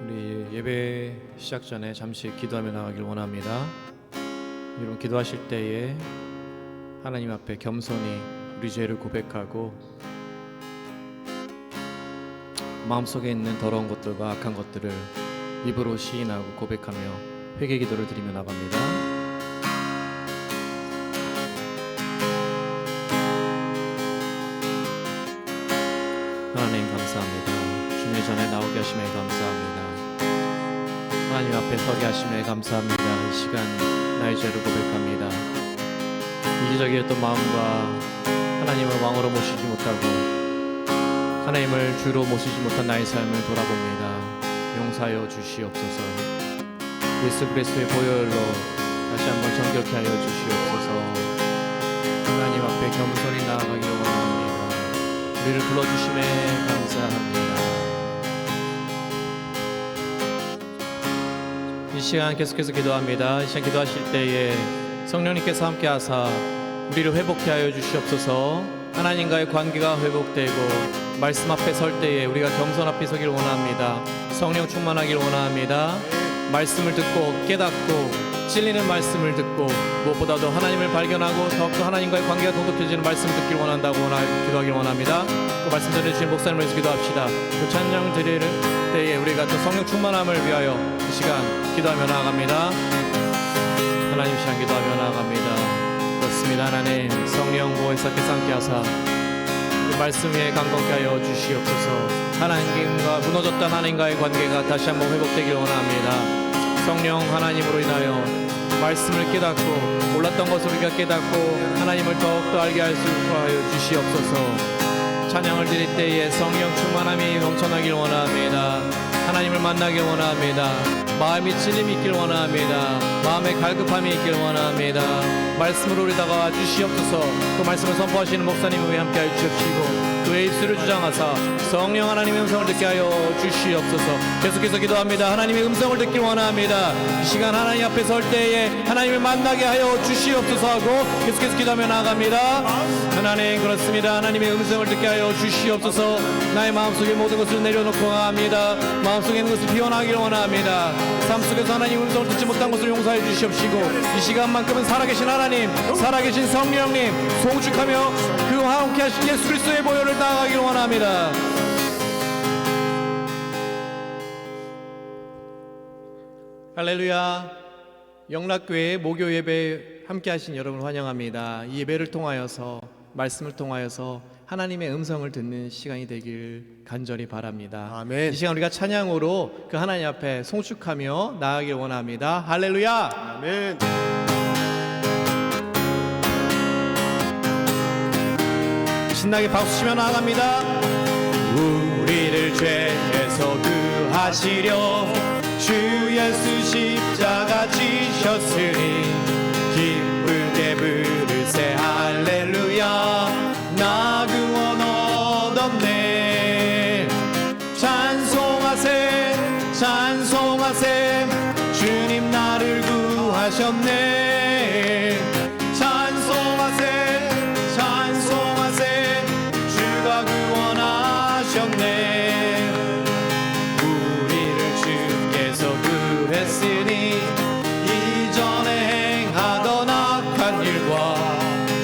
우리 예배 시작 전에 잠시 기도하며 나가길 원합니다. 여러분 기도하실 때에 하나님 앞에 겸손히 우리 죄를 고백하고 마음속에 있는 더러운 것들과 악한 것들을 입으로 시인하고 고백하며 회개 기도를 드리며 나갑니다. 하나님 감사합니다. 주님의 전에 나오게 하심에 감사합니다. 하나님 앞에 서게 하심에 감사합니다. 이 시간 나의 죄를 고백합니다. 이기적이었던 마음과 하나님을 왕으로 모시지 못하고 하나님을 주로 모시지 못한 나의 삶을 돌아봅니다. 용서하여 주시옵소서. 예수 그리스도의 보혈로 다시 한번 정결케 하여 주시옵소서. 하나님 앞에 겸손히 나아가기를 원합니다. 우리를 불러주심에 감사합니다. 이 시간 계속해서 기도합니다. 이 시간 기도하실 때에 성령님께서 함께 하사 우리를 회복케 하여 주시옵소서. 하나님과의 관계가 회복되고 말씀 앞에 설 때에 우리가 겸손 앞에 서기를 원합니다. 성령 충만하기를 원합니다. 말씀을 듣고 깨닫고 찔리는 말씀을 듣고 무엇보다도 하나님을 발견하고 더욱더 하나님과의 관계가 돈독해지는 말씀을 듣기를 원한다고 기도하기를 원합니다. 그 말씀 전해주신 목사님을 위해서 기도합시다. 그 찬양 드릴 때에 우리가 또 성령 충만함을 위하여 이 시간 기도하며 나아갑니다. 하나님 시간 기도하며 나아갑니다. 그렇습니다. 하나님 성령 보혜사께서 함께 하사 말씀 위에 강건케 하여 주시옵소서. 하나님과 무너졌던 하나님과의 관계가 다시 한번 회복되길 원합니다. 성령 하나님으로 인하여 말씀을 깨닫고 몰랐던 것을 우리가 깨닫고 하나님을 더욱더 알게 할 수 있게 하여 주시옵소서. 찬양을 드릴 때에 성령 충만함이 넘쳐나길 원합니다. 하나님을 만나길 원합니다. 마음이 찔림이 있길 원합니다. 마음에 갈급함이 있길 원합니다. 말씀으로 우리 다가와 주시옵소서. 그 말씀을 선포하시는 목사님을 위해 함께 하여 주시옵시고 그의 입술을 주장하사 성령 하나님의 음성을 듣게 하여 주시옵소서. 계속해서 기도합니다. 하나님의 음성을 듣길 원합니다. 이 시간 하나님 앞에 설 때에 하나님을 만나게 하여 주시옵소서 하고 계속해서 기도하며 나아갑니다. 하나님 그렇습니다. 하나님의 음성을 듣게 하여 주시옵소서. 나의 마음속에 모든 것을 내려놓고 나갑니다. 마음속에 있는 것을 비워나기를 원합니다. 삶 속에서 하나님의 음성을 듣지 못한 것을 용서해 주시옵시고 이 시간만큼은 살아계신 하나님 살아계신 성령님 송축하며 그와 함께 하신 예수 그리스도의 보혈을 나아가기를 원합니다. 할렐루야. 영락교회 목요 예배 함께 하신 여러분을 환영합니다. 이 예배를 통하여서 말씀을 통하여서 하나님의 음성을 듣는 시간이 되길 간절히 바랍니다. 아멘. 이 시간 우리가 찬양으로 그 하나님 앞에 송축하며 나아가길 원합니다. 할렐루야. 아멘. 신나게 박수치며 나아갑니다. 우리를 죄에서 구하시려 주 예수 십자가 지셨으니 기쁠 때 부르세 할렐루야. 나 구원 얻었네. 찬송하세 찬송하세 주님 나를 구하셨네. 찬송하세 찬송하세 주가 구원하셨네. 우리를 주께서 구했으니 이전에 행하던 악한 일과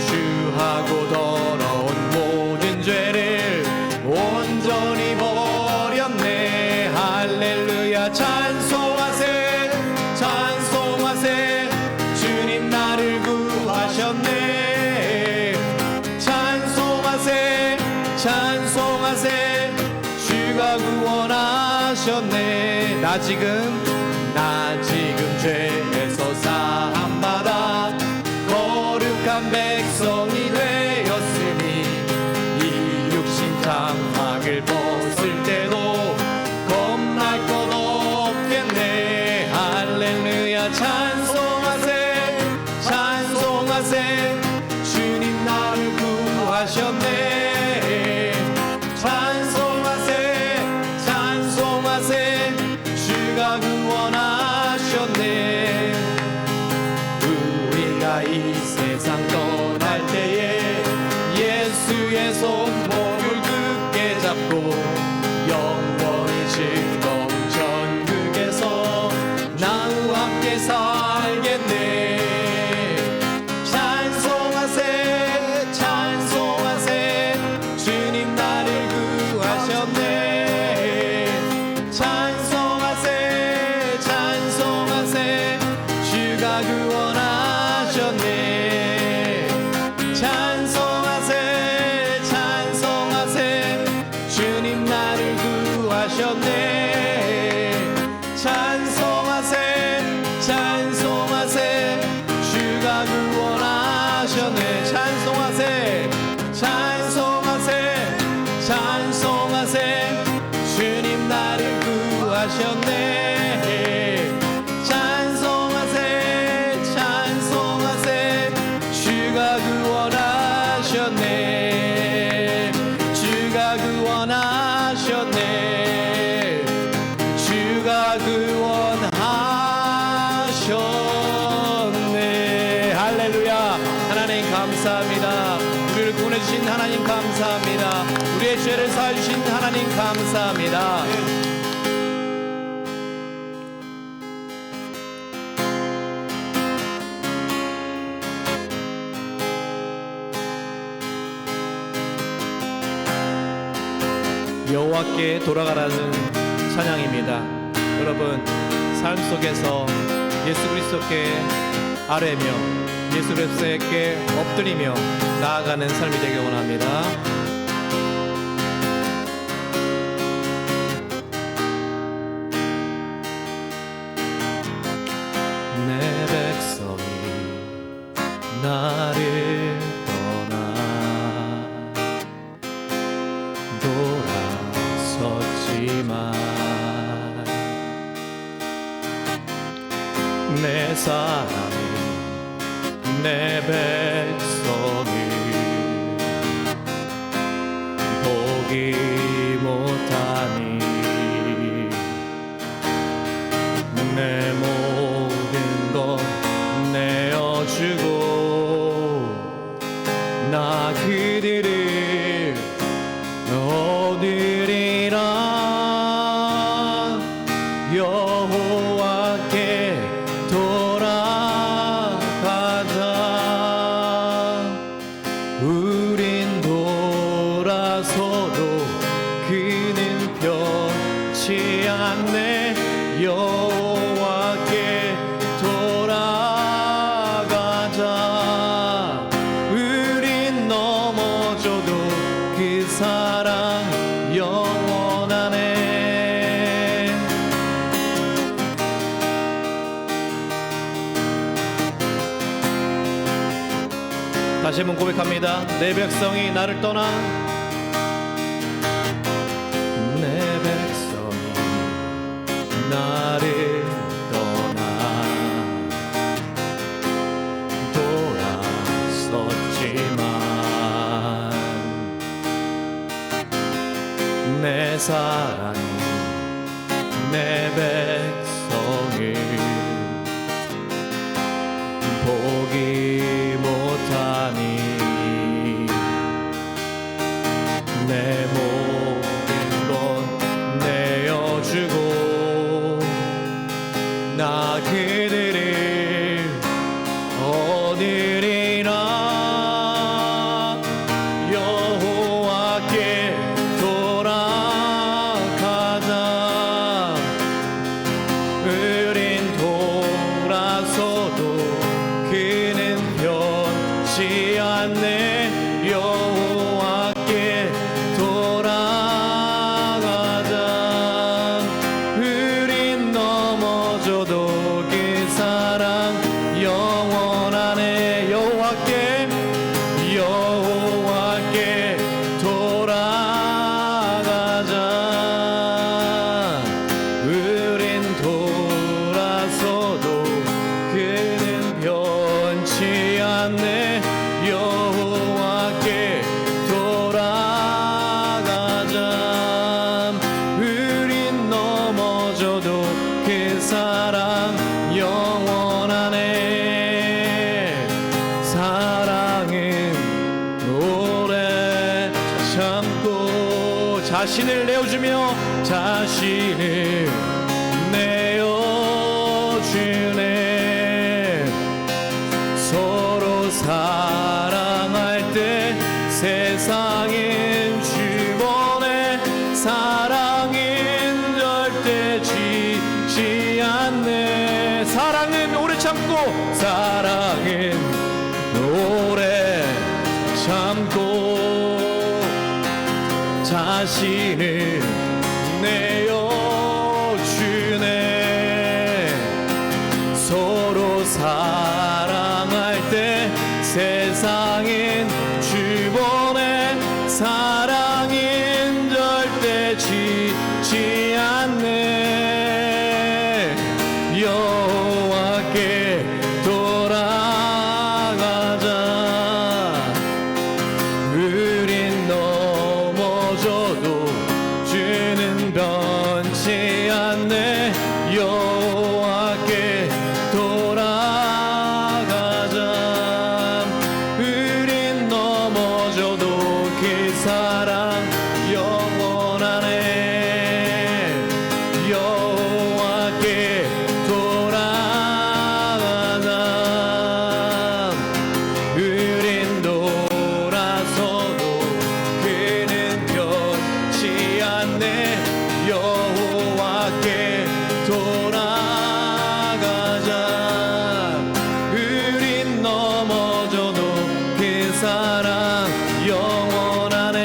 주하고 더러운 모든 죄를 온전히 버렸네. 할렐루야. 찬송하세 찬송하세 주님 나를 구하셨네. 찬송하세 찬송하세 주가 구원하셨네. 나 지금 죄에서 사함받아 거룩한 백성이 되었으니 이 육신 장막을 벗을 때도 겁날 것 없겠네. 할렐루야. 찬송하세 찬송하세 주님 나를 구하셨네. 찬송하세 찬송하세 주가 구원하셨네. 우리가 이 세상 떠날 때에 예수의 손목을 굳게 잡고 영원히 즐거운 천국 찬송하세 찬송하세 주가 구원하셨네 찬송하세 찬송하세 찬송하세 주님 나를 구하셨네 찬송하세 찬송하세 주가 구원하셨네 주가 구원하셨네 주가 구원하셨네 할렐루야 하나님 감사합니다 우리를 구원해주신 하나님 감사합니다 우리의 죄를 사해주신 하나님 감사합니다 여호와께 돌아가라는 찬양입니다. 여러분 삶 속에서 예수 그리스도께 아뢰며 예수 그리스도께 엎드리며 나아가는 삶이 되길 원합니다. 내 백성이 나를 내 사랑이 내 백성이 보기 못하니 내 모든 것 내어주고 나 그들을 얻으리라 여호와께 돌아가자 우린 돌아서도 그는 변치 않네 여호와께 돌아가자 우린 넘어져도 그 사랑 영원하네 다시 한번 고백합니다. 내 백성이 나를 떠나 내 백성이 나를 떠나 돌아섰지만 내 사랑이 내 백성을 보기 못하니 내 모든 것 내어주고 나 그들을 얻으리라 여호와께 돌아가자 우린 돌아서도 그는 변치 않네 여호와께 돌아가자 우린 넘어져도 그 사랑 영원하네 여호와께 돌아가자 우린 돌아서도 그는 변치 않네 여호와께 돌아가자 우린 넘어져도 그 사랑 영원하네 사랑은 오래 참고 자신을 내어주며 자신을 내어주네 서로 사랑할 때 세상은 주번에 사랑은 절대 지지 않네 사랑은 오래 참고 사랑은 오래 참고 자신을 내어 여호와께 돌아가자. 우린 넘어져도 그 사랑 영원하네. 여호와께 돌아가자. 우린 돌아서도 그는 변치 않네. 여호와께 돌아가자. 우린 넘어져도 그 사랑 영원하네.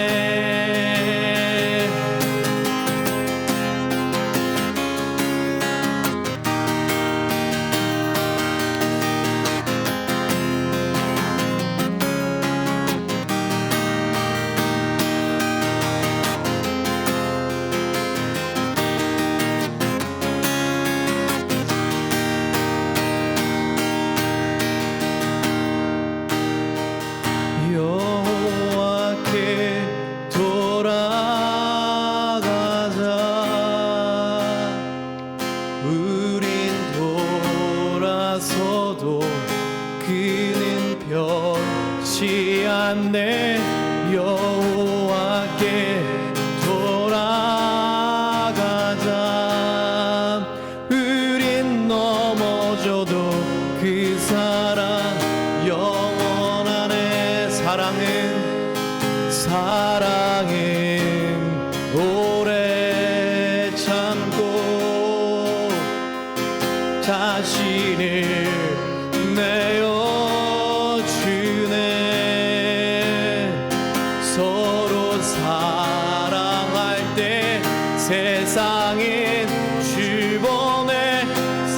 여호와께 돌아가자. 우린 돌아서도 그는 변치 않네. 여호와께 돌아가자. 우린 넘어져도 그 사랑 영원하네. 사랑은 오래 참고 자신을 내어주네. 서로 사랑할 때 세상은 주보내.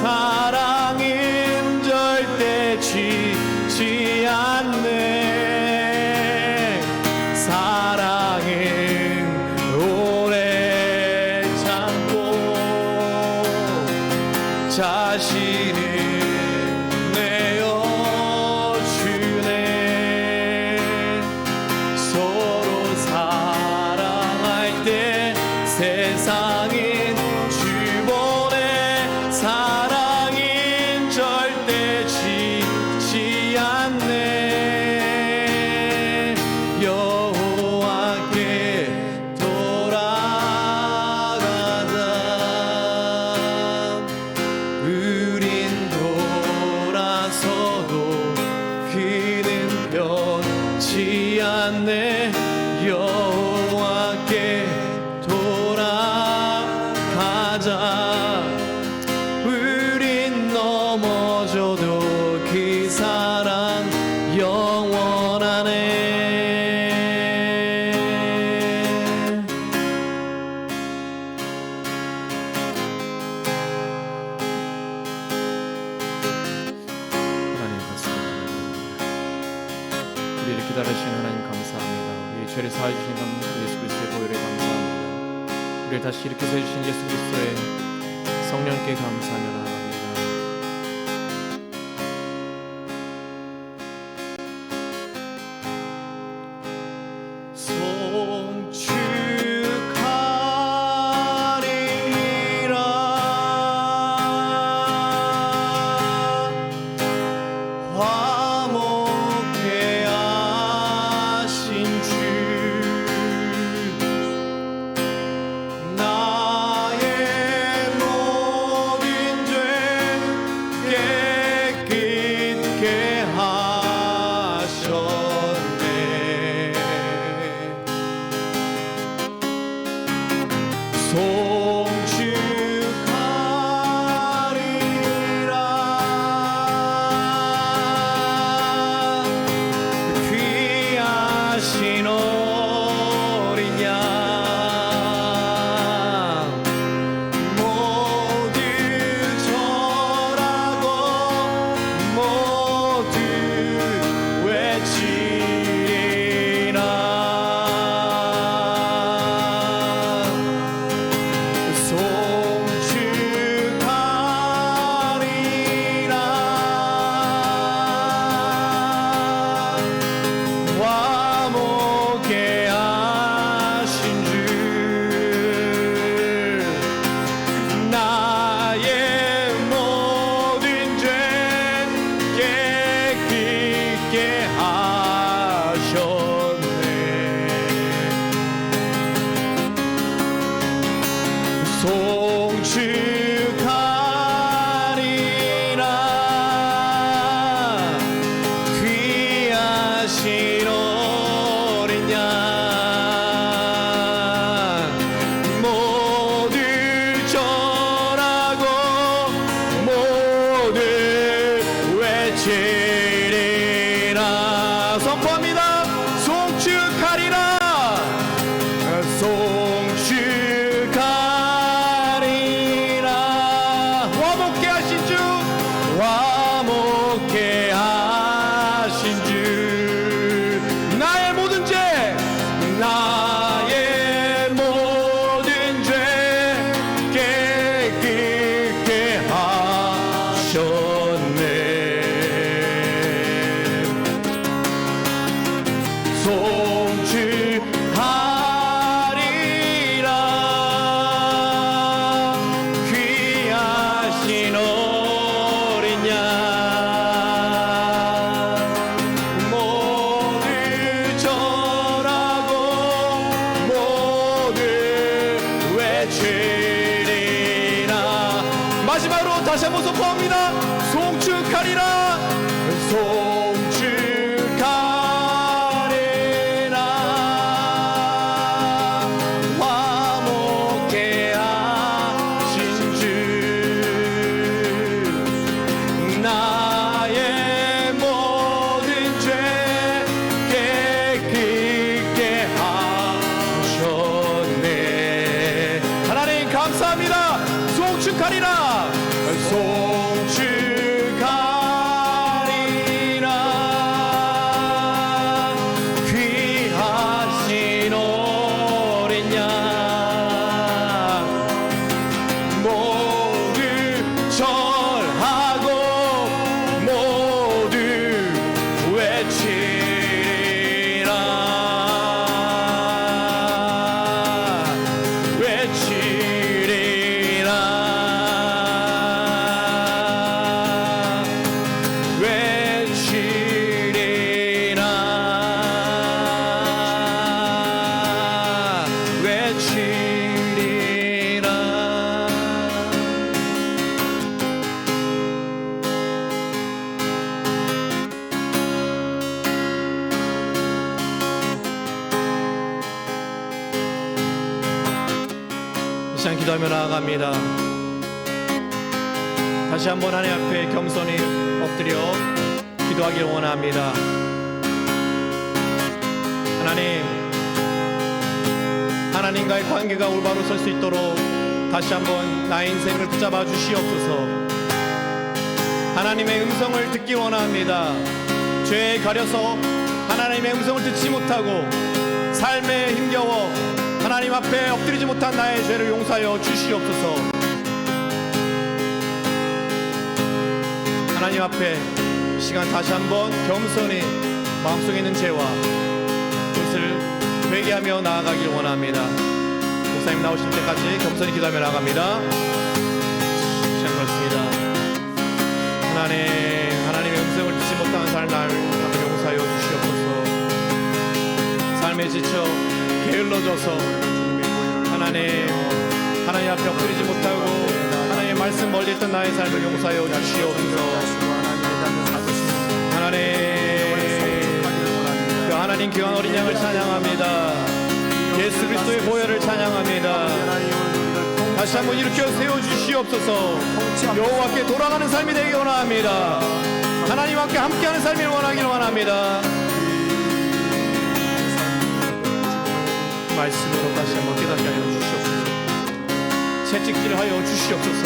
사랑은 절대 지지 않네. 사랑은 오래 참고 자신을 내어주네. 서로 사랑할 때 세상은 주보내. 사랑은 절대 지지 않네. 여호와께 돌아가자. 우린 돌아서도 그는 변치 않네. 여호와께 돌아가자. 우린 넘어져도 그 사랑 영원하네. 하나님 감사합니다. 우리를 기다리신 하나님 감사합니다. 우리의 죄를 사해 주신 예수 그리스도의 보혈에 감사합니다. 우리를 다시 일으켜서 해주신 예수 그리스도의 성령께 감사하며 나아갑니다. 송축하리라. 화목해 하신 주. 나의 모든 죄 깨끗게 하셨네. 송축하리라. 귀하신 어린 양 모두 절하고 모두 외치리라. 송축하리라 귀하신 어린 양 모두 절하고 모두 외치리라 선포합니다. 송축하리라 송축하리라 화목케 하신 주 화목케 하신 주 나의 모든 죄 나의 모든 죄 깨끗게 하셨네 송축하리라 귀하신 어린 양 모두 절하고 모두 외치리라 마지막으로 다시 한번 선포합니다. 송축하리라 송축하리라 화목케 하신 주 나의 모든 죄 깨끗게 하셨네 하나님 감사합니다. 송축하리라 송축하리라 귀하신 어린 양 모두 절하고 모두 외치리라 외치리라 외치리라 외치리라 이 시간 기도하며 나아갑니다. 다시 한번 하나님 앞에 겸손히 엎드려 기도하기를 원합니다. 하나님과의 관계가 올바로 설 수 있도록 다시 한번 나의 인생을 붙잡아 주시옵소서. 하나님의 음성을 듣기 원합니다. 죄에 가려서 하나님의 음성을 듣지 못하고 삶에 힘겨워 하나님 앞에 엎드리지 못한 나의 죄를 용서하여 주시옵소서. 하나님 앞에 시간 다시 한번 겸손히 마음속에 있는 죄와 그것을 회개하며 나아가길 원합니다. 목사님 나오실 때까지 겸손히 기도하며 나아갑니다. 시간 그렇습니다. 하나님의 음성을 듣지 못하는 삶 나를 용서하여 주시옵소서. 삶에 지쳐 게을러져서 하나님 앞에 엎드리지 못하고 하나님의 말씀 멀리 있던 나의 삶을 용서하여 주시옵소서. 그 하나님 귀한 어린 양을 찬양합니다. 예수 그리스도의 보혈을 찬양합니다. 다시 한번 일으켜 세워주시옵소서. 여호와께 돌아가는 삶이 되기 원합니다. 하나님과 함께하는 삶을 원하기를 원합니다. 말씀으로 다시 한번 깨닫게 하여 주시옵소서. 채찍질을 하여 주시옵소서.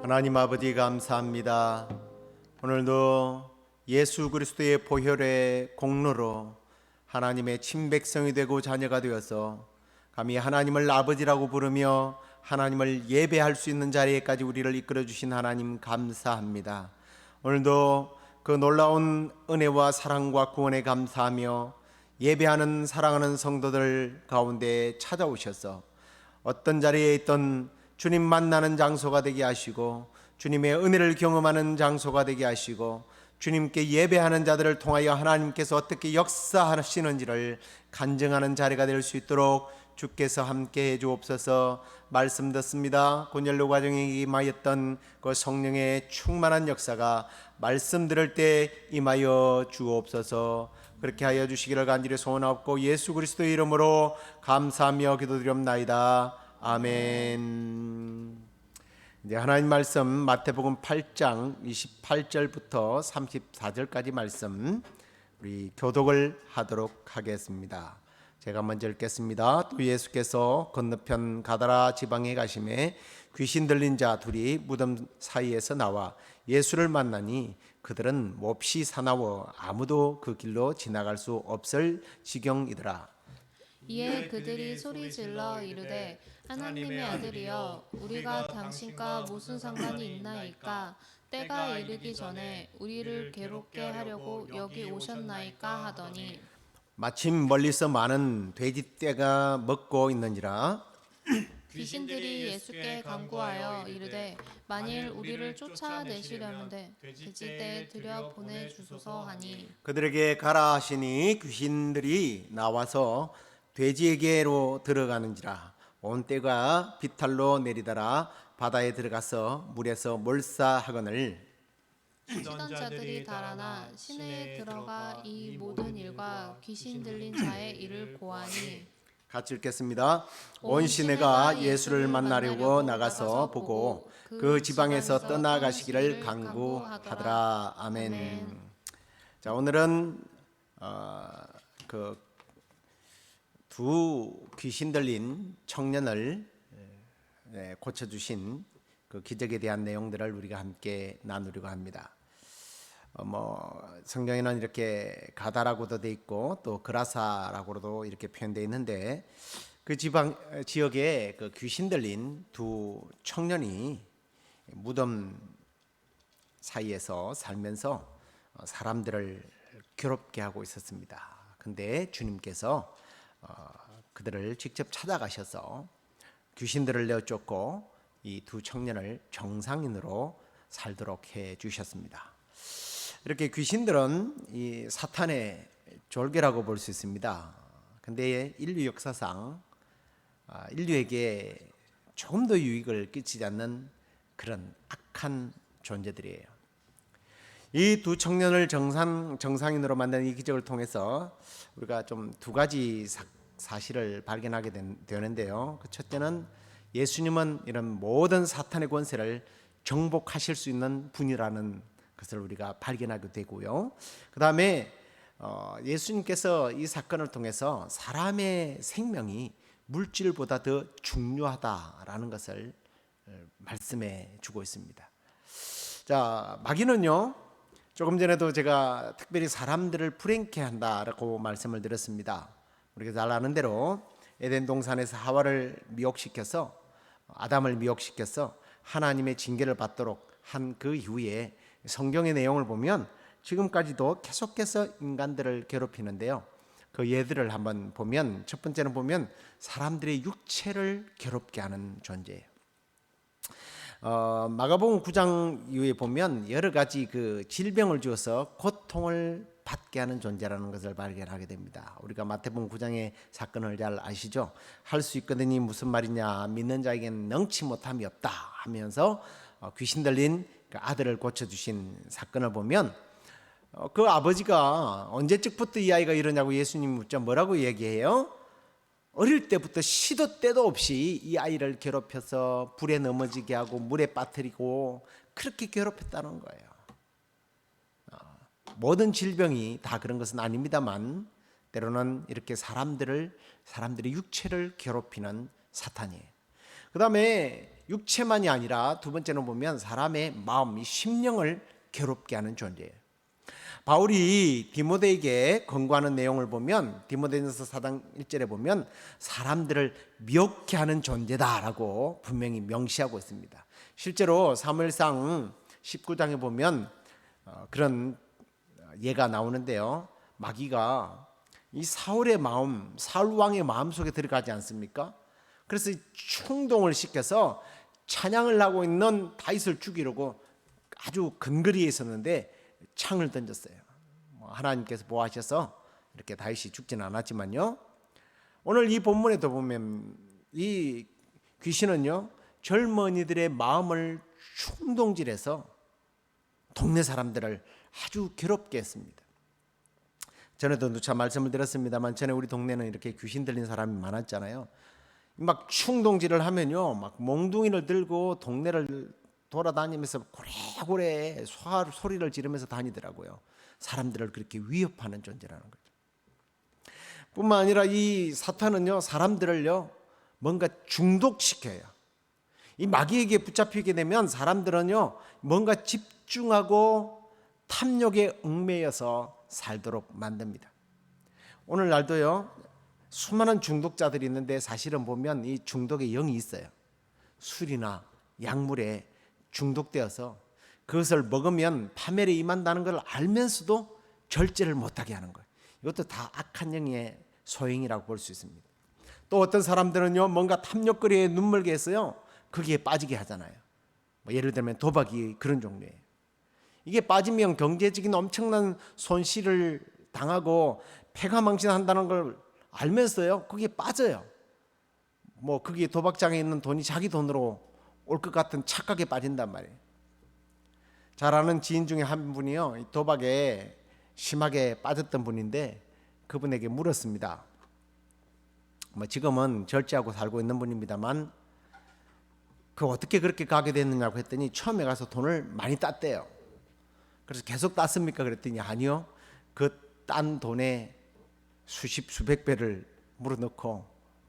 하나님 아버지 감사합니다. 오늘도 예수 그리스도의 보혈의 공로로 하나님의 친백성이 되고 자녀가 되어서 감히 하나님을 아버지라고 부르며 하나님을 예배할 수 있는 자리에까지 우리를 이끌어 주신 하나님 감사합니다. 오늘도 그 놀라운 은혜와 사랑과 구원에 감사하며 예배하는 사랑하는 성도들 가운데 찾아오셔서 어떤 자리에 있던 주님 만나는 장소가 되게 하시고 주님의 은혜를 경험하는 장소가 되게 하시고 주님께 예배하는 자들을 통하여 하나님께서 어떻게 역사하시는지를 간증하는 자리가 될 수 있도록 주께서 함께 해 주옵소서. 말씀 듣습니다. 고넬료 가정에 임하였던 그 성령의 충만한 역사가 말씀 들을 때 임하여 주옵소서. 그렇게 하여 주시기를 간절히 소원하옵고 예수 그리스도의 이름으로 감사하며 기도드리옵나이다. 아멘. 이제 하나님 말씀 마태복음 8장 28절부터 34절까지 말씀 우리 교독을 하도록 하겠습니다. 제가 먼저 읽겠습니다. 또 예수께서 건너편 가다라 지방에 가심에 귀신 들린 자 둘이 무덤 사이에서 나와 예수를 만나니 그들은 몹시 사나워 아무도 그 길로 지나갈 수 없을 지경이더라. 이에 그들이 소리질러 이르되 하나님의 아들이여 우리가 당신과 무슨 상관이 있나이까 때가 이르기 전에 우리를 괴롭게 하려고 여기 오셨나이까 하더니 마침 멀리서 많은 돼지떼가 먹고 있는지라. 귀신들이 예수께 간구하여 이르되 만일 우리를 쫓아내시려는데 돼지떼에 들여 보내주소서 하니 그들에게 가라 하시니 귀신들이 나와서 돼지에게로 들어가는지라. 온 떼가 비탈로 내리더라 바다에 들어가서 물에서 몰사하거늘 치던 자들이 달아나 시내에 들어가 이 모든 일과 귀신 들린 자의 일을 고하니 같이 읽겠습니다. 온 시내가 예수를 만나려고 나가서 보고 그 지방에서 떠나가시기를 간구하더라. 아멘. 자, 오늘은 그 두 귀신 들린 청년을 고쳐주신 그 기적에 대한 내용들을 우리가 함께 나누려고 합니다. 성경에는 이렇게 가다라고도 돼 있고 또 그라사라고도 이렇게 표현되어 있는데 그 지역에 그 귀신 들린 두 청년이 무덤 사이에서 살면서 사람들을 괴롭게 하고 있었습니다. 근데 주님께서 그들을 직접 찾아가셔서 귀신들을 내쫓고 이 두 청년을 정상인으로 살도록 해 주셨습니다. 이렇게 귀신들은 이 사탄의 졸개라고 볼 수 있습니다. 근데 인류 역사상 인류에게 조금 더 유익을 끼치지 않는 그런 악한 존재들이에요. 이 두 청년을 정상인으로 만든 이 기적을 통해서 우리가 좀 두 가지 사실을 발견하게 되는데요. 그 첫째는 예수님은 이런 모든 사탄의 권세를 정복하실 수 있는 분이라는 것을 우리가 발견하게 되고요. 그 다음에 예수님께서 이 사건을 통해서 사람의 생명이 물질보다 더 중요하다라는 것을 말씀해 주고 있습니다. 자, 마귀는요, 조금 전에도 제가 특별히 사람들을 불행케 한다라고 말씀을 드렸습니다. 우리가 잘 아는 대로 에덴 동산에서 하와를 미혹시켜서 아담을 미혹시켜서 하나님의 징계를 받도록 한 그 이후에 성경의 내용을 보면 지금까지도 계속해서 인간들을 괴롭히는데요. 그 예들을 한번 보면 첫 번째는 보면 사람들의 육체를 괴롭게 하는 존재예요. 마가복음 9장 이후에 보면 여러 가지 그 질병을 주어서 고통을 받게 하는 존재라는 것을 발견하게 됩니다. 우리가 마태복음 9장의 사건을 잘 아시죠? 할 수 있거든이 무슨 말이냐, 믿는 자에게는 능치 못함이 없다 하면서 귀신 들린 그 아들을 고쳐주신 사건을 보면 그 아버지가 언제쯤부터 이 아이가 이러냐고 예수님 묻자 뭐라고 얘기해요? 어릴 때부터 시도 때도 없이 이 아이를 괴롭혀서 불에 넘어지게 하고 물에 빠뜨리고 그렇게 괴롭혔다는 거예요. 모든 질병이 다 그런 것은 아닙니다만 때로는 이렇게 사람들의 육체를 괴롭히는 사탄이에요. 그 다음에 육체만이 아니라 두 번째는 보면 사람의 마음, 이 심령을 괴롭게 하는 존재예요. 바울이 디모데에게 권고하는 내용을 보면 디모데전서 4장 1절에 보면 사람들을 미혹해 하는 존재다라고 분명히 명시하고 있습니다. 실제로 사무엘상 19장에 보면 그런 예가 나오는데요. 마귀가 이 사울의 마음, 사울 왕의 마음 속에 들어가지 않습니까? 그래서 충동을 시켜서 찬양을 하고 있는 다윗을 죽이려고 아주 근거리에 있었는데 창을 던졌어요. 하나님께서 보호하셔서 이렇게 다윗이 죽지는 않았지만요. 오늘 이 본문에도 보면 이 귀신은요 젊은이들의 마음을 충동질해서 동네 사람들을 아주 괴롭게 했습니다. 전에도 누차 말씀을 드렸습니다만 전에 우리 동네는 이렇게 귀신 들린 사람이 많았잖아요. 막 충동질을 하면요 막 몽둥이를 들고 동네를 돌아다니면서 고래고래 소리를 지르면서 다니더라고요. 사람들을 그렇게 위협하는 존재라는 거죠. 뿐만 아니라 이 사탄은요 사람들을요 뭔가 중독시켜요. 이 마귀에게 붙잡히게 되면 사람들은요 뭔가 집중하고 탐욕에 얽매여서 살도록 만듭니다. 오늘날도요 수많은 중독자들이 있는데 사실은 보면 이 중독의 영이 있어요. 술이나 약물에 중독되어서 그것을 먹으면 파멸에 임한다는 걸 알면서도 절제를 못하게 하는 거예요. 이것도 다 악한 영의 소행이라고 볼 수 있습니다. 또 어떤 사람들은요 뭔가 탐욕거리에 눈멀게 해서요 거기에 빠지게 하잖아요. 예를 들면 도박이 그런 종류예요. 이게 빠지면 경제적인 엄청난 손실을 당하고 패가망신한다는 걸 알면서요 거기에 빠져요. 거기에 도박장에 있는 돈이 자기 돈으로 올 것 같은 착각에 빠진단 말이에요. 잘 아는 지인 중에 한 분이요 이 도박에 심하게 빠졌던 분인데 그분에게 물었습니다. 지금은 절제하고 살고 있는 분입니다만 그 어떻게 그렇게 가게 됐느냐고 했더니 처음에 가서 돈을 많이 땄대요. 그래서 계속 땄습니까? 그랬더니 아니요. 그 딴 돈에 수백 배를 물어넣고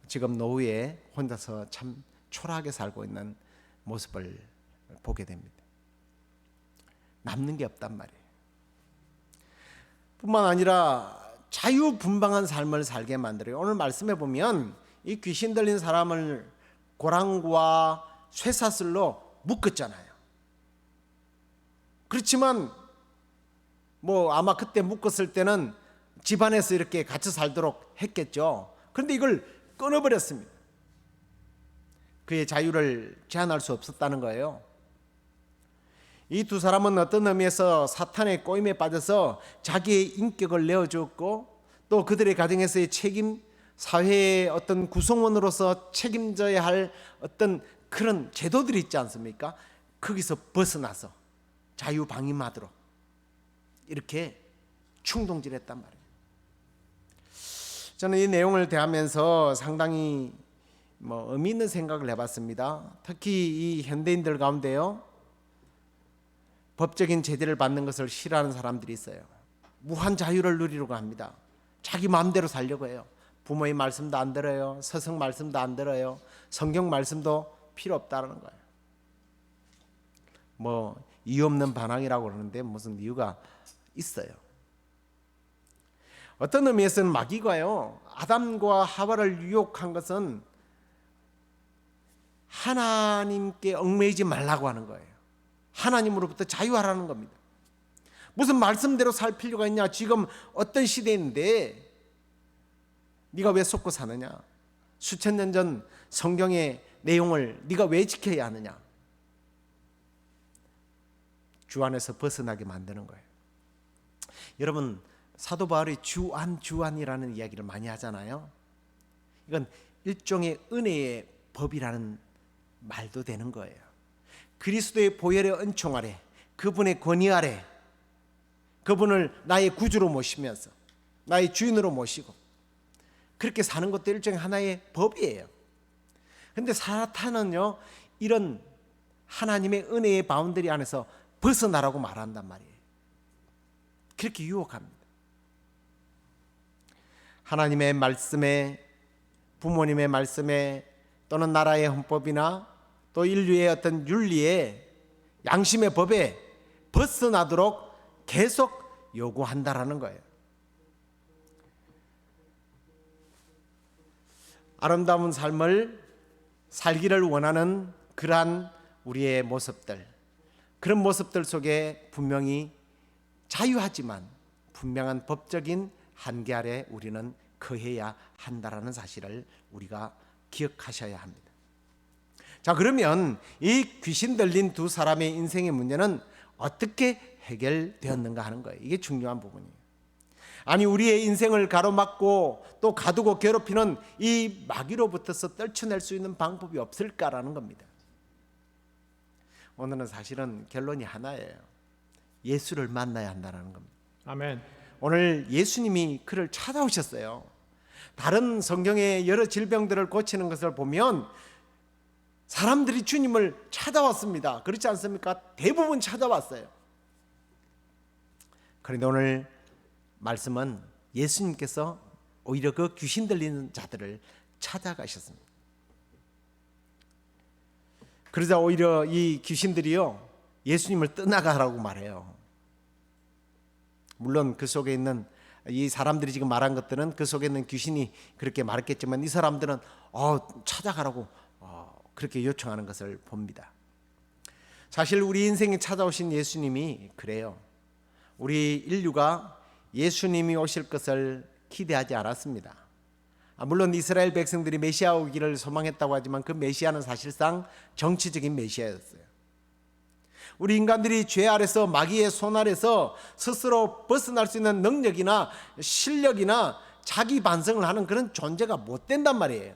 지금 노후에 혼자서 참 초라하게 살고 있는 모습을 보게 됩니다. 남는 게 없단 말이에요. 뿐만 아니라 자유분방한 삶을 살게 만들어요. 오늘 말씀해 보면 이 귀신 들린 사람을 고랑과 쇠사슬로 묶었잖아요. 그렇지만 아마 그때 묶었을 때는 집안에서 이렇게 같이 살도록 했겠죠. 그런데 이걸 끊어버렸습니다. 그의 자유를 제한할 수 없었다는 거예요. 이 두 사람은 어떤 의미에서 사탄의 꼬임에 빠져서 자기의 인격을 내어주었고 또 그들의 가정에서의 책임, 사회의 어떤 구성원으로서 책임져야 할 어떤 그런 제도들이 있지 않습니까? 거기서 벗어나서 자유방임하도록 이렇게 충동질했단 말이에요. 저는 이 내용을 대하면서 상당히 의미 있는 생각을 해봤습니다. 특히 이 현대인들 가운데요 법적인 제재를 받는 것을 싫어하는 사람들이 있어요. 무한 자유를 누리려고 합니다. 자기 마음대로 살려고 해요. 부모의 말씀도 안 들어요. 스승 말씀도 안 들어요. 성경 말씀도 필요 없다는 거예요. 이유 없는 반항이라고 그러는데 무슨 이유가 있어요. 어떤 의미에서는 마귀가요 아담과 하와를 유혹한 것은 하나님께 얽매이지 말라고 하는 거예요. 하나님으로부터 자유하라는 겁니다. 무슨 말씀대로 살 필요가 있냐? 지금 어떤 시대인데 네가 왜 속고 사느냐? 수천 년 전 성경의 내용을 네가 왜 지켜야 하느냐? 주 안에서 벗어나게 만드는 거예요. 여러분 사도 바울이 주안이라는 이야기를 많이 하잖아요. 이건 일종의 은혜의 법이라는 말도 되는 거예요. 그리스도의 보혈의 은총 아래, 그분의 권위 아래 그분을 나의 구주로 모시면서 나의 주인으로 모시고 그렇게 사는 것도 일종의 하나의 법이에요. 그런데 사탄은요 이런 하나님의 은혜의 바운더리 안에서 벗어나라고 말한단 말이에요. 그렇게 유혹합니다. 하나님의 말씀에, 부모님의 말씀에, 또는 나라의 헌법이나 또 인류의 어떤 윤리에, 양심의 법에 벗어나도록 계속 요구한다라는 거예요. 아름다운 삶을 살기를 원하는 그러한 우리의 모습들, 그런 모습들 속에 분명히 자유하지만 분명한 법적인 한계 아래 우리는 거해야 한다라는 사실을 우리가 기억하셔야 합니다. 자, 그러면 이 귀신 들린 두 사람의 인생의 문제는 어떻게 해결되었는가 하는 거예요. 이게 중요한 부분이에요. 아니 우리의 인생을 가로막고 또 가두고 괴롭히는 이 마귀로부터서 떨쳐낼 수 있는 방법이 없을까라는 겁니다. 오늘은 사실은 결론이 하나예요. 예수를 만나야 한다는 겁니다. 아멘. 오늘 예수님이 그를 찾아오셨어요. 다른 성경의 여러 질병들을 고치는 것을 보면 사람들이 주님을 찾아왔습니다. 그렇지 않습니까? 대부분 찾아왔어요. 그런데 오늘 말씀은 예수님께서 오히려 그 귀신 들리는 자들을 찾아가셨습니다. 그러자 오히려 이 귀신들이요 예수님을 떠나가라고 말해요. 물론 그 속에 있는 이 사람들이 지금 말한 것들은 그 속에 있는 귀신이 그렇게 말했겠지만 이 사람들은 찾아가라고 그렇게 요청하는 것을 봅니다. 사실 우리 인생에 찾아오신 예수님이 그래요. 우리 인류가 예수님이 오실 것을 기대하지 않았습니다. 물론 이스라엘 백성들이 메시아 오기를 소망했다고 하지만 그 메시아는 사실상 정치적인 메시아였어요. 우리 인간들이 죄 아래서 마귀의 손 아래서 스스로 벗어날 수 있는 능력이나 실력이나 자기 반성을 하는 그런 존재가 못 된단 말이에요.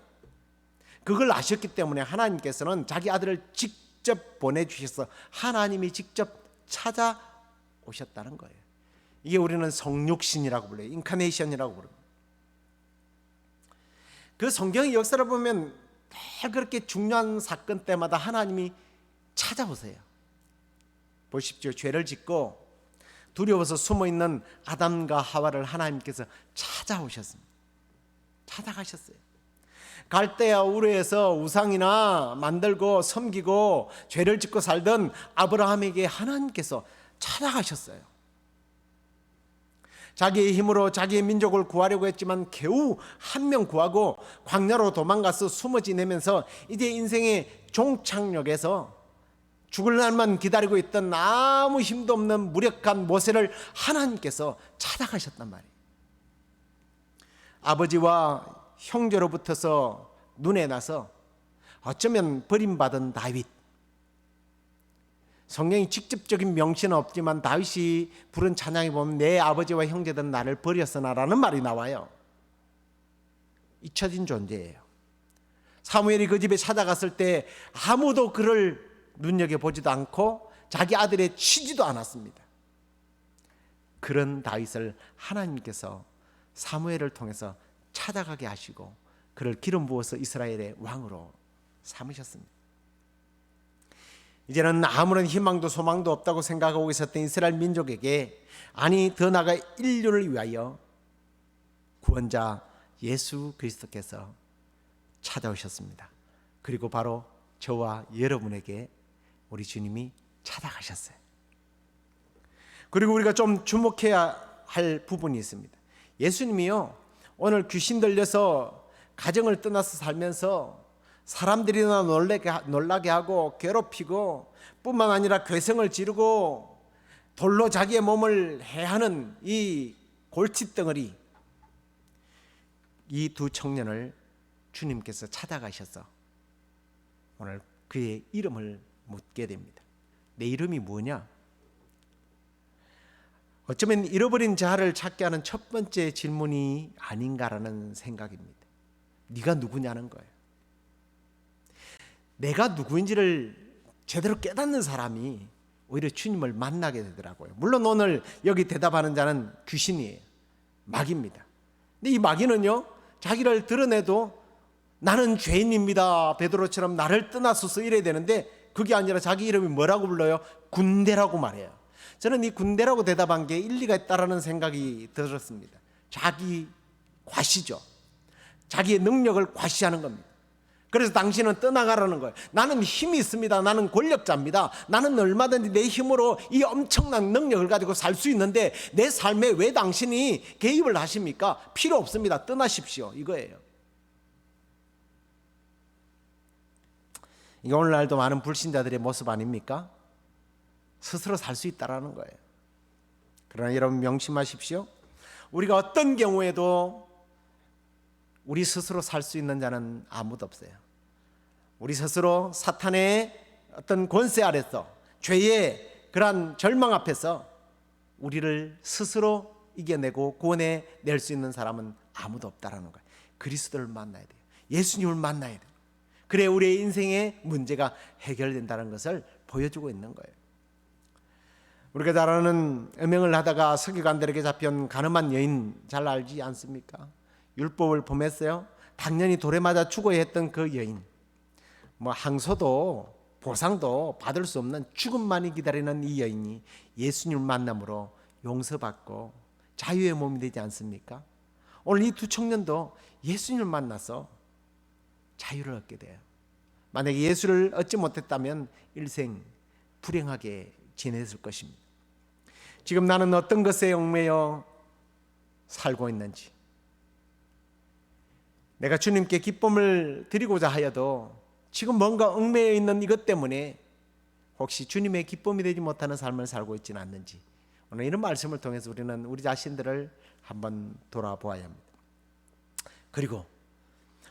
그걸 아셨기 때문에 하나님께서는 자기 아들을 직접 보내주셔서 하나님이 직접 찾아오셨다는 거예요. 이게 우리는 성육신이라고 불러요. 인카네이션이라고 부릅니다. 그 성경의 역사를 보면 늘 그렇게 중요한 사건 때마다 하나님이 찾아오세요. 보십시오. 죄를 짓고 두려워서 숨어있는 아담과 하와를 하나님께서 찾아오셨습니다. 찾아가셨어요. 갈대아 우르에서 우상이나 만들고 섬기고 죄를 짓고 살던 아브라함에게 하나님께서 찾아가셨어요. 자기의 힘으로 자기의 민족을 구하려고 했지만 겨우 한 명 구하고 광야로 도망가서 숨어 지내면서 이제 인생의 종착역에서 죽을 날만 기다리고 있던 아무 힘도 없는 무력한 모세를 하나님께서 찾아가셨단 말이에요. 아버지와 형제로부터서 눈에 나서 어쩌면 버림받은 다윗, 성경이 직접적인 명시는 없지만 다윗이 부른 찬양에 보면 내 아버지와 형제들은 나를 버렸으나라는 말이 나와요. 잊혀진 존재예요. 사무엘이 그 집에 찾아갔을 때 아무도 그를 눈여겨보지도 않고 자기 아들에 치지도 않았습니다. 그런 다윗을 하나님께서 사무엘을 통해서 찾아가게 하시고 그를 기름 부어서 이스라엘의 왕으로 삼으셨습니다. 이제는 아무런 희망도 소망도 없다고 생각하고 있었던 이스라엘 민족에게, 아니 더 나아가 인류를 위하여 구원자 예수 그리스도께서 찾아오셨습니다. 그리고 바로 저와 여러분에게 우리 주님이 찾아가셨어요. 그리고 우리가 좀 주목해야 할 부분이 있습니다. 예수님이요 오늘 귀신 들려서 가정을 떠나서 살면서 사람들이나 놀라게 하고 괴롭히고 뿐만 아니라 괴성을 지르고 돌로 자기의 몸을 해하는 이 골칫덩어리, 이 두 청년을 주님께서 찾아가셔서 오늘 그의 이름을 묻게 됩니다. 내 이름이 뭐냐? 어쩌면 잃어버린 자아를 찾게 하는 첫 번째 질문이 아닌가라는 생각입니다. 네가 누구냐는 거예요. 내가 누구인지를 제대로 깨닫는 사람이 오히려 주님을 만나게 되더라고요. 물론 오늘 여기 대답하는 자는 귀신이에요. 마귀입니다. 근데 이 마귀는요 자기를 드러내도 나는 죄인입니다 베드로처럼 나를 떠나소서 이래야 되는데 그게 아니라 자기 이름이 뭐라고 불러요? 군대라고 말해요. 저는 이 군대라고 대답한 게 일리가 있다라는 생각이 들었습니다. 자기 과시죠. 자기의 능력을 과시하는 겁니다. 그래서 당신은 떠나가라는 거예요. 나는 힘이 있습니다. 나는 권력자입니다. 나는 얼마든지 내 힘으로 이 엄청난 능력을 가지고 살 수 있는데 내 삶에 왜 당신이 개입을 하십니까? 필요 없습니다. 떠나십시오. 이거예요. 이게 오늘날도 많은 불신자들의 모습 아닙니까? 스스로 살 수 있다라는 거예요. 그러나 여러분 명심하십시오. 우리가 어떤 경우에도 우리 스스로 살 수 있는 자는 아무도 없어요. 우리 스스로 사탄의 어떤 권세 아래서 죄의 그러한 절망 앞에서 우리를 스스로 이겨내고 구원해낼 수 있는 사람은 아무도 없다라는 거예요. 그리스도를 만나야 돼요. 예수님을 만나야 돼요. 그래 우리의 인생의 문제가 해결된다는 것을 보여주고 있는 거예요. 우리가 잘 아는 음행을 하다가 서기관들에게 잡힌 가늠한 여인 잘 알지 않습니까? 율법을 범했어요. 당연히 돌에 맞아 죽어야 했던 그 여인, 뭐 항소도 보상도 받을 수 없는 죽음만이 기다리는 이 여인이 예수님을 만남으로 용서받고 자유의 몸이 되지 않습니까? 오늘 이 두 청년도 예수님을 만나서 자유를 얻게 돼요. 만약에 예수를 얻지 못했다면 일생 불행하게 지냈을 것입니다. 지금 나는 어떤 것에 얽매여 살고 있는지, 내가 주님께 기쁨을 드리고자 하여도 지금 뭔가 얽매여 있는 이것 때문에 혹시 주님의 기쁨이 되지 못하는 삶을 살고 있지는 않는지, 오늘 이런 말씀을 통해서 우리는 우리 자신들을 한번 돌아보아야 합니다. 그리고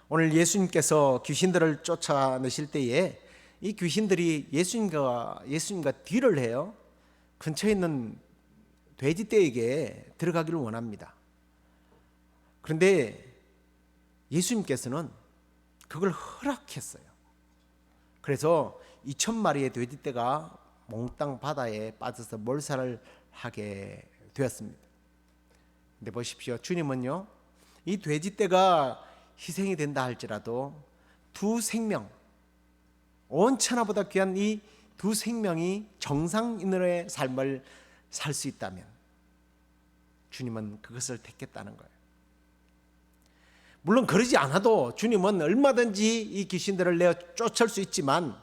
오늘 예수님께서 귀신들을 쫓아내실 때에 이 귀신들이 예수님과 딜을 해요. 근처에 있는 돼지떼에게 들어가기를 원합니다. 그런데 예수님께서는 그걸 허락했어요. 그래서 2,000마리의 돼지떼가 몽땅 바다에 빠져서 몰살을 하게 되었습니다. 근데 보십시오. 주님은요, 이 돼지떼가 희생이 된다 할지라도 두 생명, 온 천하보다 귀한 이 두 생명이 정상인으로의 삶을 살 수 있다면 주님은 그것을 택했다는 거예요. 물론 그러지 않아도 주님은 얼마든지 이 귀신들을 내어 쫓을 수 있지만,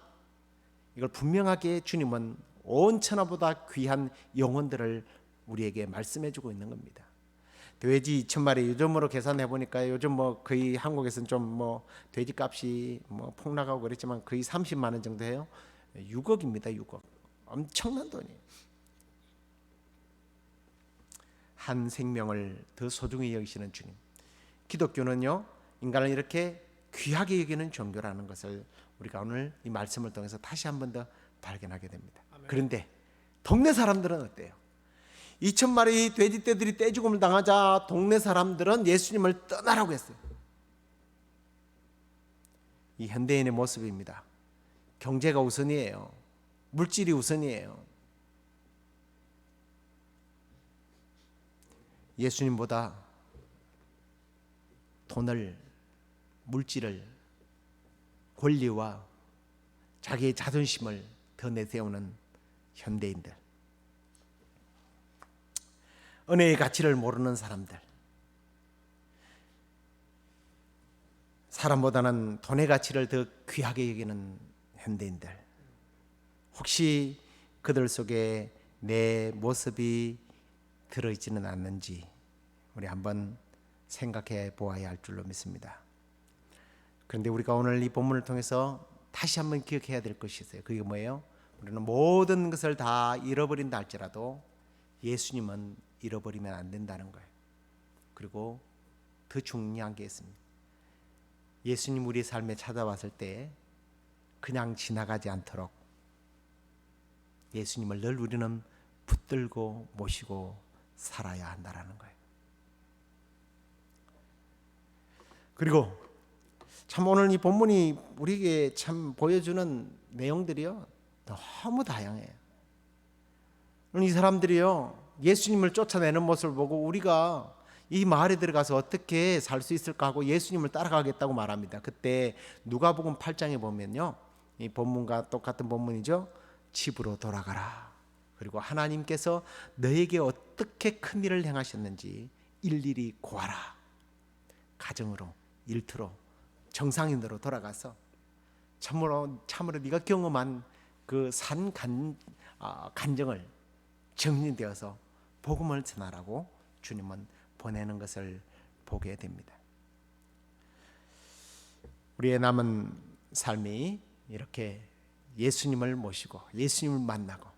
이걸 분명하게 주님은 온 천하보다 귀한 영혼들을 우리에게 말씀해 주고 있는 겁니다. 돼지 2,000마리 요즘으로 계산해 보니까 요즘 뭐 거의 한국에서는 좀 뭐 돼지 값이 뭐 폭락하고 그랬지만 거의 30만 원 정도 해요. 6억입니다. 6억. 엄청난 돈이에요. 한 생명을 더 소중히 여기시는 주님. 기독교는요, 인간을 이렇게 귀하게 여기는 종교라는 것을 우리가 오늘 이 말씀을 통해서 다시 한 번 더 발견하게 됩니다. 그런데 동네 사람들은 어때요? 2,000마리 돼지떼들이 떼죽음을 당하자 동네 사람들은 예수님을 떠나라고 했어요. 이 현대인의 모습입니다. 경제가 우선이에요. 물질이 우선이에요. 예수님보다 돈을, 물질을, 권리와 자기의 자존심을 더 내세우는 현대인들, 은혜의 가치를 모르는 사람들, 사람보다는 돈의 가치를 더 귀하게 여기는 현대인들, 혹시 그들 속에 내 모습이 들어있지는 않는지 우리 한번 생각해 보아야 할 줄로 믿습니다. 그런데 우리가 오늘 이 본문을 통해서 다시 한번 기억해야 될 것이 있어요. 그게 뭐예요? 우리는 모든 것을 다 잃어버린다 할지라도 예수님은 잃어버리면 안 된다는 거예요. 그리고 더 중요한 게 있습니다. 예수님 우리 삶에 찾아왔을 때 그냥 지나가지 않도록 예수님을 늘 우리는 붙들고 모시고 살아야 한다라는 거예요. 그리고 참 오늘 이 본문이 우리에게 참 보여주는 내용들이요, 너무 다양해요. 이 사람들이요, 예수님을 쫓아내는 모습을 보고 우리가 이 마을에 들어가서 어떻게 살 수 있을까 하고 예수님을 따라가겠다고 말합니다. 그때 누가복음 8장에 보면요, 이 본문과 똑같은 본문이죠. 집으로 돌아가라. 그리고 하나님께서 너에게 어떻게 큰 일을 행하셨는지 일일이 고하라. 가정으로, 일터로, 정상인으로 돌아가서 참으로 네가 경험한 그 간정을 정리되어서 복음을 전하라고 주님은 보내는 것을 보게 됩니다. 우리의 남은 삶이 이렇게 예수님을 모시고 예수님을 만나고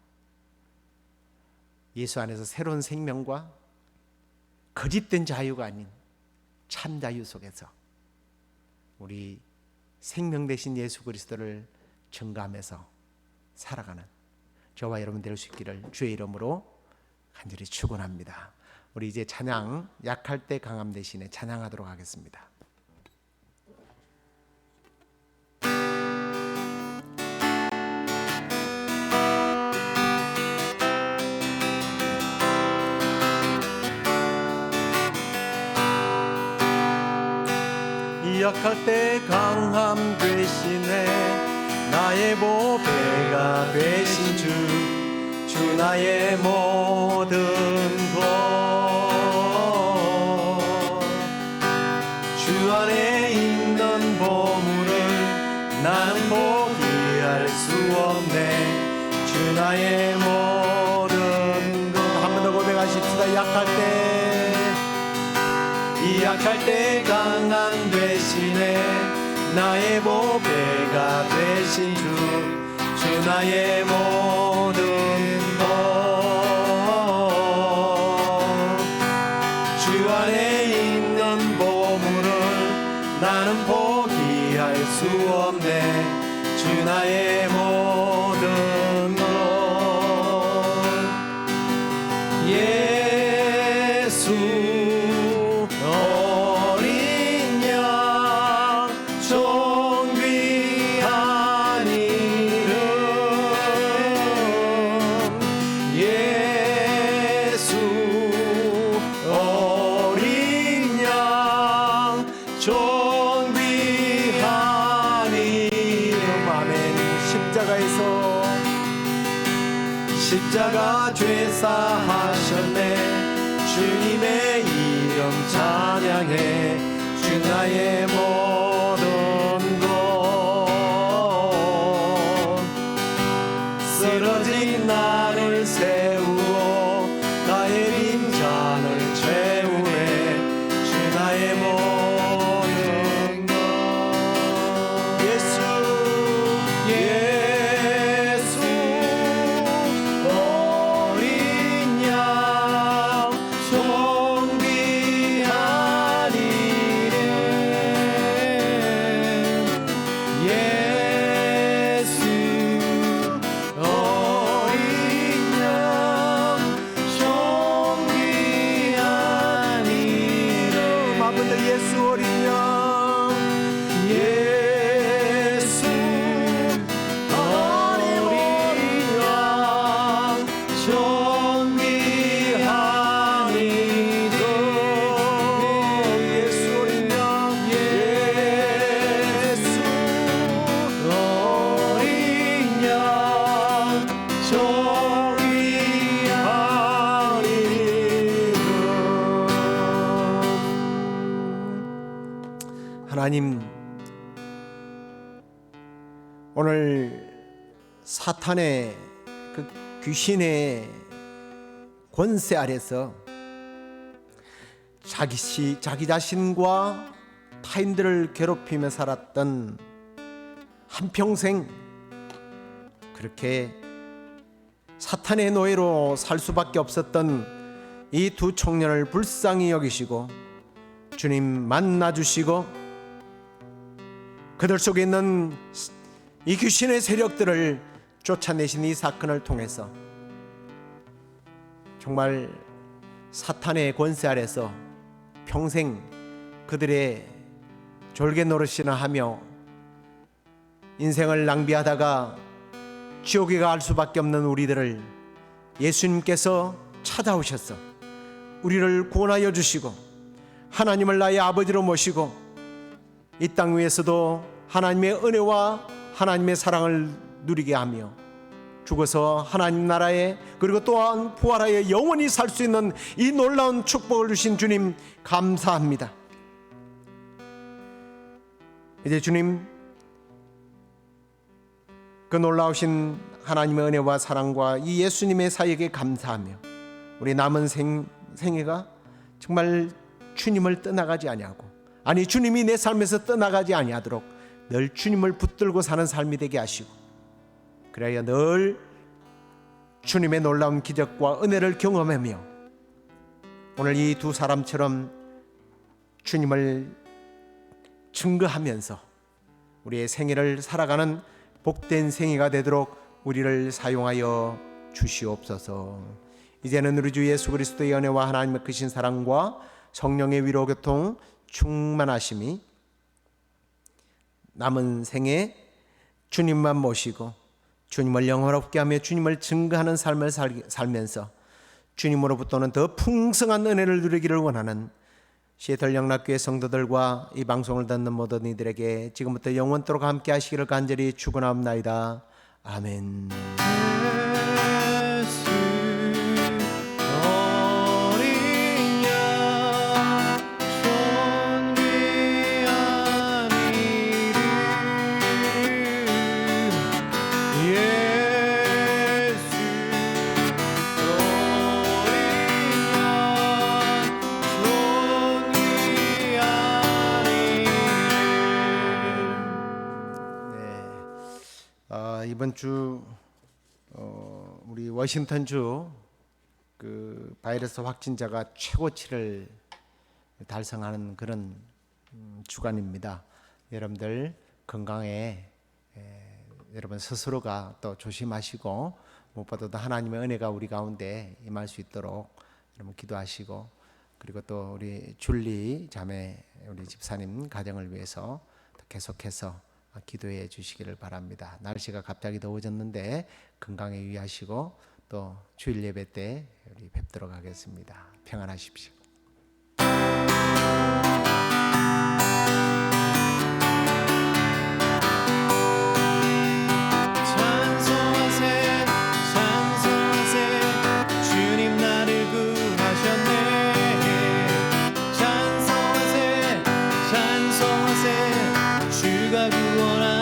예수 안에서 새로운 생명과 거짓된 자유가 아닌 참 자유 속에서 우리 생명 되신 예수 그리스도를 증거하면서 살아가는 저와 여러분 될 수 있기를 주의 이름으로 간절히 축원합니다. 우리 이제 찬양, 약할 때 강함 대신에 찬양하도록 하겠습니다. 약할 때 강함 대신에 나의 보배가 되신 주 나의 모든 것, 주 안에 있는 보물을 나는 포기할 수 없네. 주 나의 모든 것. 한 번 더 고백하십시다. 약할 때 강한 대신에 나의 보배가 되신 주 나의 모든 것, 주 안에 있는 보물을 나는 포기할 수 없네. 주 나의 모든 것. 예수 어린 양 존귀한 이름, 예수 어린 양 존귀한 이름. 아멘. 십자가 죄사하셨네. 주님의 이름 찬양해. 주 나의 모든 것, 쓰러진 나를 세우어 나의 빈잔을 채우네. 주 나의 모든 것. 예수 어린 양 존귀한 이름, 예수 어린 양 존귀한 이름. 한 번 더. 예수 어린 양, 예수 어린 양 존귀한 이름, 예수 어린 양, 예수 어린 양 존귀한 이름. 하나님, 오늘 사탄의 그 귀신의 권세 아래서 자기 자신과 타인들을 괴롭히며 살았던 한평생 그렇게 사탄의 노예로 살 수밖에 없었던 이 두 청년을 불쌍히 여기시고 주님 만나주시고 그들 속에 있는 이 귀신의 세력들을 쫓아내신 이 사건을 통해서 정말 사탄의 권세 아래서 평생 그들의 졸개 노릇이나 하며 인생을 낭비하다가 지옥에 갈 수밖에 없는 우리들을 예수님께서 찾아오셔서 우리를 구원하여 주시고 하나님을 나의 아버지로 모시고 이 땅 위에서도 하나님의 은혜와 하나님의 사랑을 누리게 하며 죽어서 하나님 나라에 그리고 또한 부활하여 영원히 살 수 있는 이 놀라운 축복을 주신 주님 감사합니다. 이제 주님, 그 놀라우신 하나님의 은혜와 사랑과 이 예수님의 사역에 감사하며 우리 남은 생애가 정말 주님을 떠나가지 아니하고, 아니 주님이 내 삶에서 떠나가지 아니하도록 늘 주님을 붙들고 사는 삶이 되게 하시고, 그래야 늘 주님의 놀라운 기적과 은혜를 경험하며 오늘 이 두 사람처럼 주님을 증거하면서 우리의 생애를 살아가는 복된 생애가 되도록 우리를 사용하여 주시옵소서. 이제는 우리 주 예수 그리스도의 은혜와 하나님의 크신 사랑과 성령의 위로 교통 충만하심이 남은 생에 주님만 모시고 주님을 영원롭게 하며 주님을 증거하는 삶을 살면서 주님으로부터는 더 풍성한 은혜를 누리기를 원하는 시애틀 영락교회 성도들과 이 방송을 듣는 모든 이들에게 지금부터 영원토록 함께 하시기를 간절히 축원합나이다. 아멘. 이번 주 우리 워싱턴주 그 바이러스 확진자가 최고치를 달성하는 그런 주간입니다. 여러분들 건강에 여러분 스스로가 또 조심하시고 무엇보다도 하나님의 은혜가 우리 가운데 임할 수 있도록 여러분 기도하시고, 그리고 또 우리 줄리 자매 우리 집사님 가정을 위해서 계속해서 기도해 주시기를 바랍니다. 날씨가 갑자기 더워졌는데 건강에 유의하시고 또 주일 예배 때 우리 뵙도록 하겠습니다. 평안하십시오. 찬송하세 찬송하세 주님 나를 구하셨네. 찬송하세 찬송하세 주가 구원하